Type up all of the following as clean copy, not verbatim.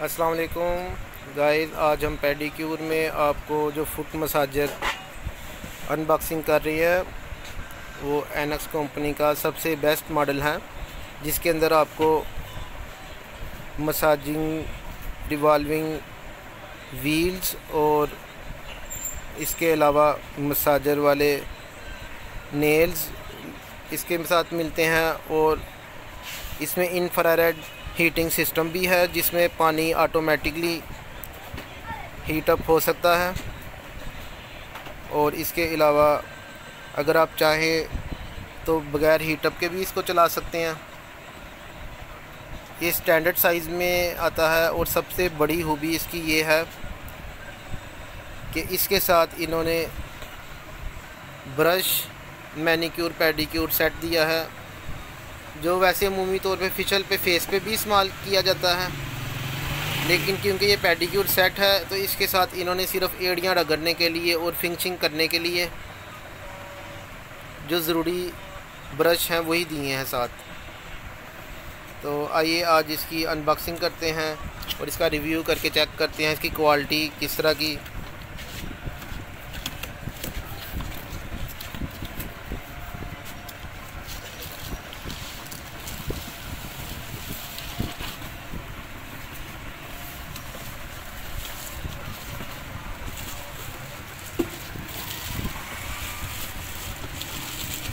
अस्सलाम वालेकुम गाइस, आज हम पेडिक्योर में आपको जो फुट मसाजर अनबॉक्सिंग कर रही है वो एनक्स कंपनी का सबसे बेस्ट मॉडल है, जिसके अंदर आपको मसाजिंग रिवॉल्विंग व्हील्स और इसके अलावा मसाजर वाले नेल्स इसके साथ मिलते हैं। और इसमें इंफ्रारेड हीटिंग सिस्टम भी है, जिसमें पानी ऑटोमेटिकली हीट अप हो सकता है। और इसके अलावा अगर आप चाहें तो बग़ैर हीट अप के भी इसको चला सकते हैं। ये स्टैंडर्ड साइज़ में आता है और सबसे बड़ी खूबी इसकी ये है कि इसके साथ इन्होंने ब्रश मैनिक्योर पेडिक्योर सेट दिया है, जो वैसे अमूमी तौर पे फेशियल पे फेस पे भी इस्तेमाल किया जाता है, लेकिन क्योंकि ये पेडिक्योर सेट है तो इसके साथ इन्होंने सिर्फ एड़ियाँ रगड़ने के लिए और फिनिशिंग करने के लिए जो ज़रूरी ब्रश हैं वही दिए हैं साथ। तो आइए आज इसकी अनबॉक्सिंग करते हैं और इसका रिव्यू करके चेक करते हैं इसकी क्वालिटी किस तरह की।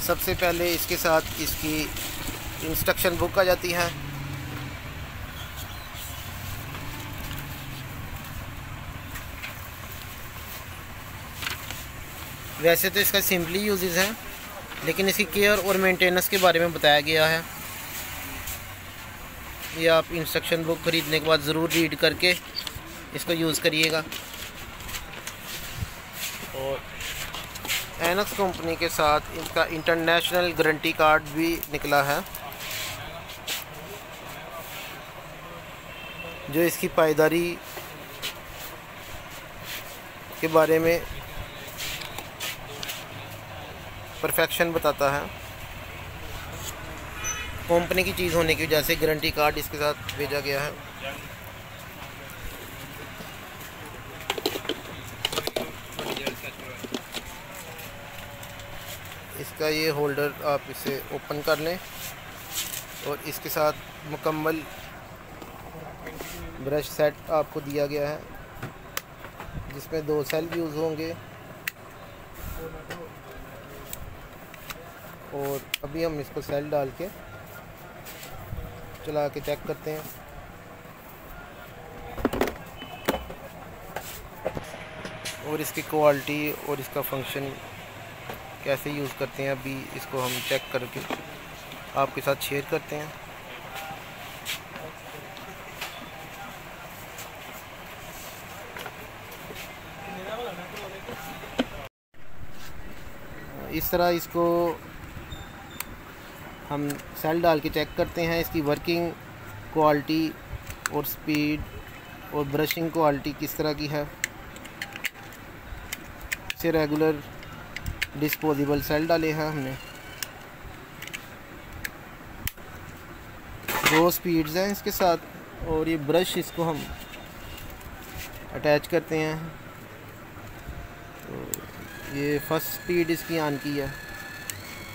सबसे पहले इसके साथ इसकी इंस्ट्रक्शन बुक आ जाती है। वैसे तो इसका सिंपली यूजेस है, लेकिन इसकी केयर और मेंटेनेंस के बारे में बताया गया है। ये आप इंस्ट्रक्शन बुक ख़रीदने के बाद ज़रूर रीड करके इसको यूज़ करिएगा। और एनक्स कंपनी के साथ इनका इंटरनेशनल गारंटी कार्ड भी निकला है, जो इसकी पायदारी के बारे में परफेक्शन बताता है। कंपनी की चीज़ होने की वजह से गारंटी कार्ड इसके साथ भेजा गया है। इसका ये होल्डर आप इसे ओपन कर लें और इसके साथ मुकम्मल ब्रश सेट आपको दिया गया है, जिसमें 2 सेल यूज़ होंगे। और अभी हम इसको सेल डाल के चला के चेक करते हैं। और इसकी क्वालिटी और इसका फंक्शन कैसे यूज़ करते हैं अभी इसको हम चेक करके आपके साथ शेयर करते हैं। इस तरह इसको हम सेल डाल के चेक करते हैं, इसकी वर्किंग क्वालिटी और स्पीड और ब्रशिंग क्वालिटी किस तरह की है। इसे रेगुलर डिस्पोजेबल सेल डाले हैं हमने। 2 स्पीड्स हैं इसके साथ। और ये ब्रश इसको हम अटैच करते हैं। तो ये फर्स्ट स्पीड इसकी ऑन की है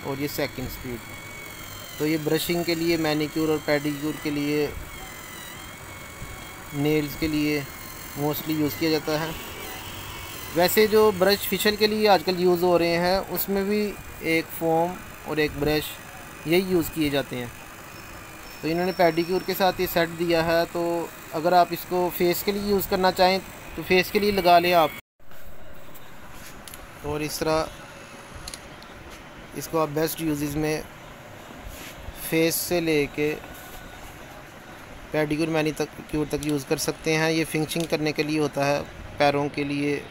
और ये सेकंड स्पीड। तो ये ब्रशिंग के लिए, मैनिक्योर और पेडिक्योर के लिए, नेल्स के लिए मोस्टली यूज़ किया जाता है। वैसे जो ब्रश फेशियल के लिए आजकल यूज़ हो रहे हैं उसमें भी एक फोम और एक ब्रश यही यूज़ किए जाते हैं। तो इन्होंने पेडिक्योर के साथ ये सेट दिया है, तो अगर आप इसको फेस के लिए यूज़ करना चाहें तो फेस के लिए लगा लें आप। और इस तरह इसको आप बेस्ट यूजेस में फेस से लेके पेडिक्योर मैनिक्योर तक यूज़ कर सकते हैं। ये फिनिशिंग करने के लिए होता है, पैरों के लिए,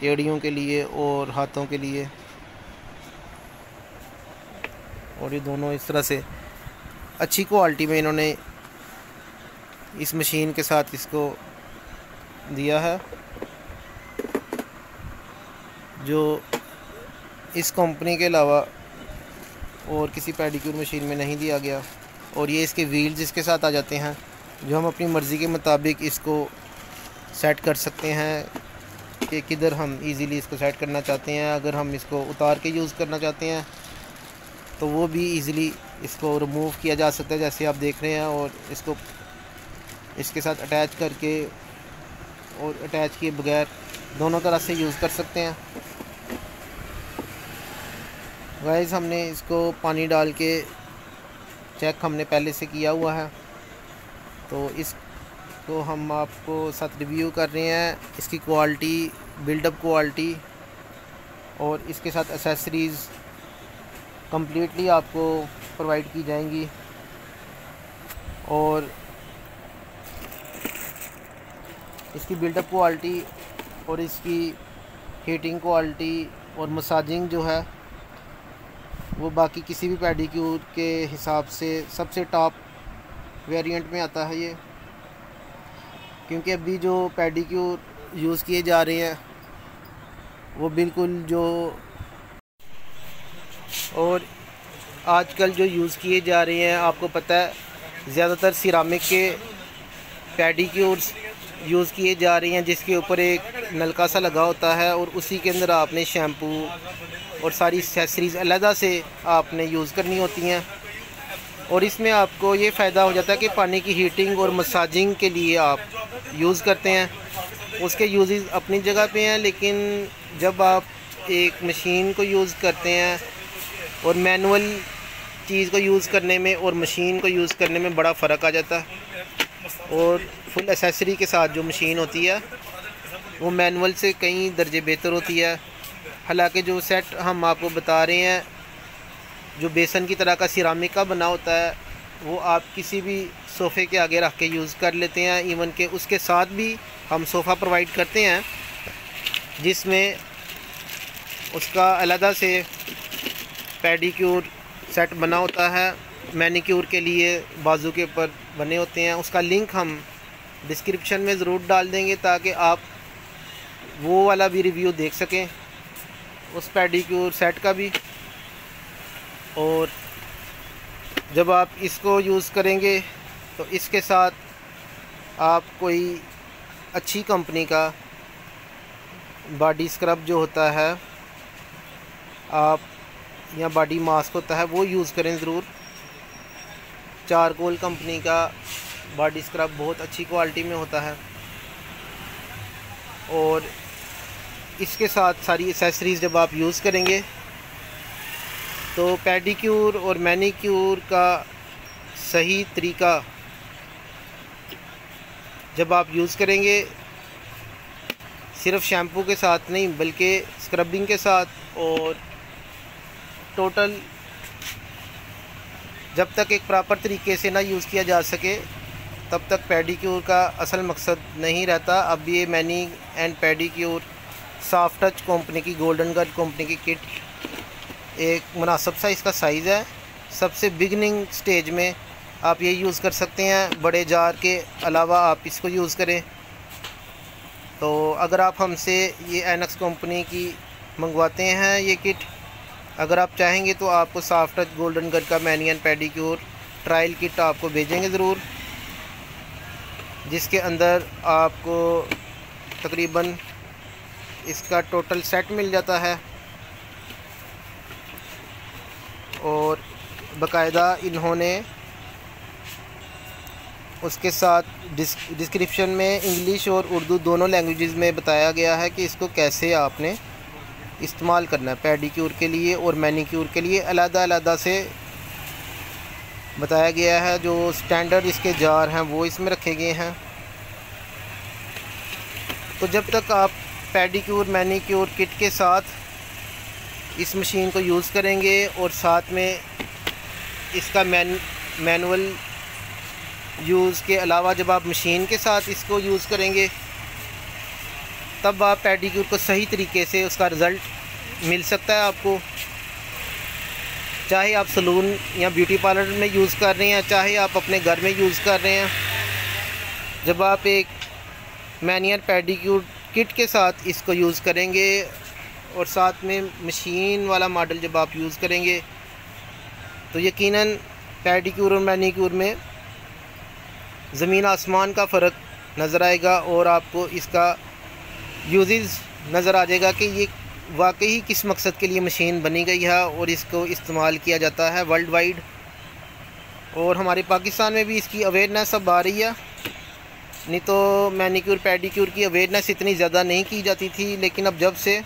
एड़ियों के लिए और हाथों के लिए। और ये दोनों इस तरह से अच्छी क्वालिटी में इन्होंने इस मशीन के साथ इसको दिया है, जो इस कंपनी के अलावा और किसी पेडिक्योर मशीन में नहीं दिया गया। और ये इसके व्हील्स इसके साथ आ जाते हैं, जो हम अपनी मर्ज़ी के मुताबिक इसको सेट कर सकते हैं कि किधर हम इजीली इसको सेट करना चाहते हैं। अगर हम इसको उतार के यूज़ करना चाहते हैं तो वो भी इजीली इसको रिमूव किया जा सकता है, जैसे आप देख रहे हैं। और इसको इसके साथ अटैच करके और अटैच किए बगैर दोनों तरह से यूज़ कर सकते हैं। गाइस, हमने इसको पानी डाल के चेक हमने पहले से किया हुआ है, तो इसको हम आपको साथ रिव्यू कर रहे हैं। इसकी क्वालिटी, बिल्डअप क्वालिटी और इसके साथ एसेसरीज़ कम्प्लीटली आपको प्रोवाइड की जाएंगी। और इसकी बिल्डअप क्वालिटी और इसकी हीटिंग क्वालिटी और मसाजिंग जो है वो बाकी किसी भी पेडिक्योर के हिसाब से सबसे टॉप वेरिएंट में आता है ये। क्योंकि अभी जो पेडिक्योर यूज़ किए जा रहे हैं वो बिल्कुल जो और आजकल जो यूज़ किए जा रहे हैं, आपको पता है ज़्यादातर सिरामिक के पेडिक्योर्स यूज़ किए जा रही हैं, जिसके ऊपर एक नलका सा लगा होता है और उसी के अंदर आपने शैम्पू और सारी एक्सेसरीज़ अलहदा से आपने यूज़ करनी होती हैं। और इसमें आपको ये फ़ायदा हो जाता है कि पानी की हीटिंग और मसाजिंग के लिए आप यूज़ करते हैं। उसके यूज़ेस अपनी जगह पे हैं, लेकिन जब आप एक मशीन को यूज़ करते हैं और मैनुअल चीज़ को यूज़ करने में और मशीन को यूज़ करने में बड़ा फ़र्क आ जाता है। और फुल एसेसरी के साथ जो मशीन होती है वो मैनुअल से कई दर्जे बेहतर होती है। हालांकि जो सेट हम आपको बता रहे हैं जो बेसन की तरह का सिरामिक का बना होता है वो आप किसी भी सोफ़े के आगे रख के यूज़ कर लेते हैं। इवन के उसके साथ भी हम सोफ़ा प्रोवाइड करते हैं जिसमें उसका अलहदा से पेडिक्योर सेट बना होता है। मैनिक्योर के लिए बाजू के ऊपर बने होते हैं। उसका लिंक हम डिस्क्रिप्शन में ज़रूर डाल देंगे ताकि आप वो वाला भी रिव्यू देख सकें उस पेडिक्योर सेट का भी। और जब आप इसको यूज़ करेंगे तो इसके साथ आप कोई अच्छी कंपनी का बॉडी स्क्रब जो होता है आप या बॉडी मास्क होता है वो यूज़ करें ज़रूर। चारकोल कंपनी का बॉडी स्क्रब बहुत अच्छी क्वालिटी में होता है। और इसके साथ सारी एक्सेसरीज़ जब आप यूज़ करेंगे तो पेडिक्योर और मैनिक्योर का सही तरीका जब आप यूज़ करेंगे सिर्फ शैम्पू के साथ नहीं बल्कि स्क्रबिंग के साथ और टोटल जब तक एक प्रॉपर तरीके से ना यूज़ किया जा सके तब तक पेडिक्योर का असल मकसद नहीं रहता। अब ये many and pedicure soft touch company की गोल्डन गर्ल कंपनी की किट एक मुनासिब सा इसका साइज़ है। सबसे बिगनिंग स्टेज में आप ये यूज़ कर सकते हैं। बड़े जार के अलावा आप इसको यूज़ करें। तो अगर आप हमसे ये एनक्स कंपनी की मंगवाते हैं ये किट, अगर आप चाहेंगे तो आपको सॉफ्ट टच गोल्डन गर्ल का many and pedicure trial kit आपको भेजेंगे ज़रूर, जिसके अंदर आपको तकरीबन इसका टोटल सेट मिल जाता है। और बाकायदा इन्होंने उसके साथ डिस्क्रिप्शन में इंग्लिश और उर्दू दोनों लैंग्वेजेस में बताया गया है कि इसको कैसे आपने इस्तेमाल करना है। पेडिक्योर के लिए और मैनिक्योर के लिए अलग-अलग से बताया गया है। जो स्टैंडर्ड इसके जार हैं वो इसमें रखे गए हैं। तो जब तक आप पेडिक्योर मैनिक्योर किट के साथ इस मशीन को यूज़ करेंगे और साथ में इसका मैनुअल यूज़ के अलावा जब आप मशीन के साथ इसको यूज़ करेंगे तब आप पेडिक्योर को सही तरीके से उसका रिज़ल्ट मिल सकता है आपको। चाहे आप सलून या ब्यूटी पार्लर में यूज़ कर रहे हैं, चाहे आप अपने घर में यूज़ कर रहे हैं, जब आप एक मैनियर पेडिक्योर किट के साथ इसको यूज़ करेंगे और साथ में मशीन वाला मॉडल जब आप यूज़ करेंगे तो यकीनन पेडिक्योर और मैनिक्योर में ज़मीन आसमान का फ़र्क नज़र आएगा और आपको इसका यूजेस नज़र आ जाएगा कि ये वाकई किस मकसद के लिए मशीन बनी गई है और इसको इस्तेमाल किया जाता है वर्ल्ड वाइड। और हमारे पाकिस्तान में भी इसकी अवेयरनेस अब आ रही है, नहीं तो मैनीक्योर पेडिक्योर की अवेयरनेस इतनी ज़्यादा नहीं की जाती थी, लेकिन अब जब से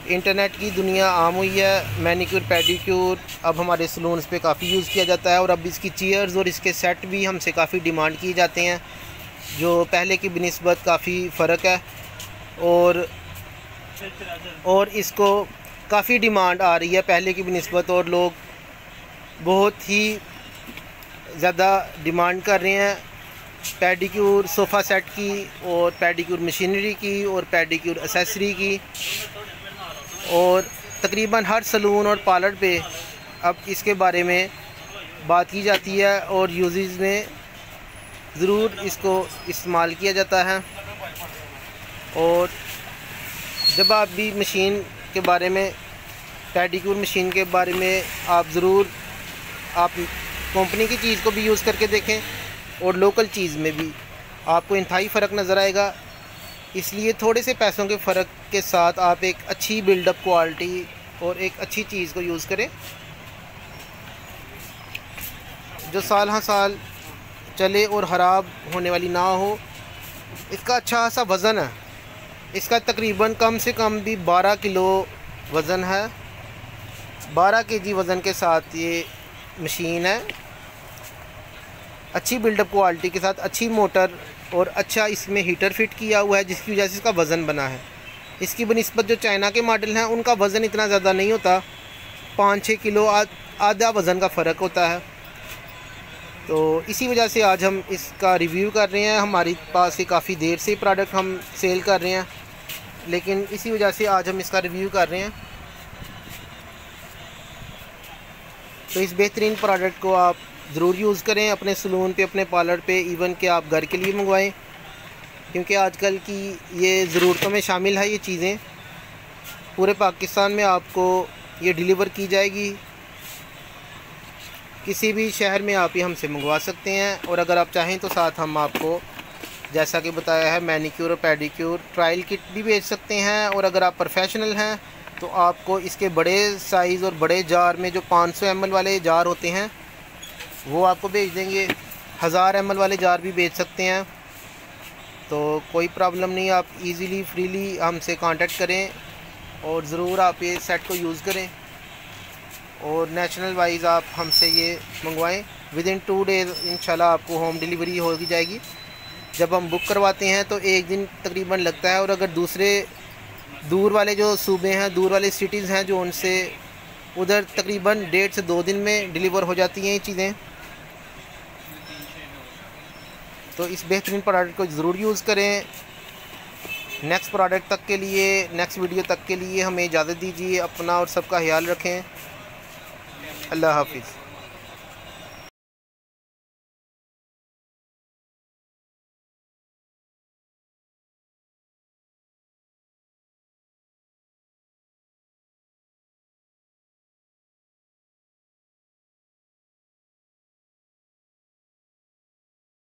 इंटरनेट की दुनिया आम हुई है, मैनीक्योर पेडिक्योर अब हमारे सलून्स पे काफ़ी यूज़ किया जाता है। और अब इसकी चेयर्स और इसके सेट भी हमसे काफ़ी डिमांड किए जाते हैं, जो पहले की बनिस्बत काफ़ी फ़र्क है। और इसको काफ़ी डिमांड आ रही है पहले की बनिस्बत, और लोग बहुत ही ज़्यादा डिमांड कर रहे हैं पेडिक्योर सोफ़ा सेट की और पेडिक्योर मशीनरी की और पेडिक्योर एसेसरी की। और तकरीबन हर सलून और पार्लर पे अब इसके बारे में बात की जाती है और यूजेस में ज़रूर इसको इस्तेमाल किया जाता है। और जब आप भी मशीन के बारे में, पेडिक्योर मशीन के बारे में आप ज़रूर आप कंपनी की चीज़ को भी यूज़ करके देखें और लोकल चीज़ में भी आपको इंतहाई फ़र्क नज़र आएगा। इसलिए थोड़े से पैसों के फ़र्क के साथ आप एक अच्छी बिल्डअप क्वालिटी और एक अच्छी चीज़ को यूज़ करें जो साल हाँ साल चले और ख़राब होने वाली ना हो। इसका अच्छा खासा वज़न है, इसका तकरीबन कम से कम भी 12 किलो वज़न है। 12 केजी वज़न के साथ ये मशीन है, अच्छी बिल्डअप क्वालिटी के साथ, अच्छी मोटर और अच्छा इसमें हीटर फिट किया हुआ है, जिसकी वजह से इसका वज़न बना है। इसकी बनिस्बत जो चाइना के मॉडल हैं उनका वज़न इतना ज़्यादा नहीं होता, 5-6 किलो आधा वज़न का फ़र्क होता है। तो इसी वजह से आज हम इसका रिव्यू कर रहे हैं। हमारे पास ये काफ़ी देर से प्रोडक्ट हम सेल कर रहे हैं, लेकिन इसी वजह से आज हम इसका रिव्यू कर रहे हैं। तो इस बेहतरीन प्रोडक्ट को आप ज़रूर यूज़ करें अपने सलून पे, अपने पार्लर पे, इवन कि आप घर के लिए मंगवाएं, क्योंकि आजकल की ये ज़रूरतों में शामिल है। ये चीज़ें पूरे पाकिस्तान में आपको ये डिलीवर की जाएगी, किसी भी शहर में आप ये हमसे मंगवा सकते हैं। और अगर आप चाहें तो साथ हम आपको, जैसा कि बताया है, मैनीक्योर और पेडिक्योर ट्रायल किट भी भेज सकते हैं। और अगर आप प्रोफेशनल हैं तो आपको इसके बड़े साइज़ और बड़े जार में जो 500 ml वाले जार होते हैं वो आपको भेज देंगे। 1000 ml वाले जार भी भेज सकते हैं, तो कोई प्रॉब्लम नहीं। आप इजीली फ्रीली हमसे कांटेक्ट करें और ज़रूर आप ये सेट को यूज़ करें और नेशनल वाइज आप हमसे ये मंगवाएं। विदिन 2 डेज़ इंशाल्लाह आपको होम डिलीवरी हो जाएगी। जब हम बुक करवाते हैं तो 1 दिन तकरीबन लगता है, और अगर दूसरे दूर वाले जो सूबे हैं, दूर वाले सिटीज़ हैं जो, उनसे उधर तकरीबन 1.5 से 2 दिन में डिलीवर हो जाती हैं ये चीज़ें। तो इस बेहतरीन प्रोडक्ट को ज़रूर यूज़ करें। नेक्स्ट प्रोडक्ट तक के लिए, नेक्स्ट वीडियो तक के लिए हमें इजाज़त दीजिए। अपना और सबका ख्याल रखें। अल्लाह हाफिज़।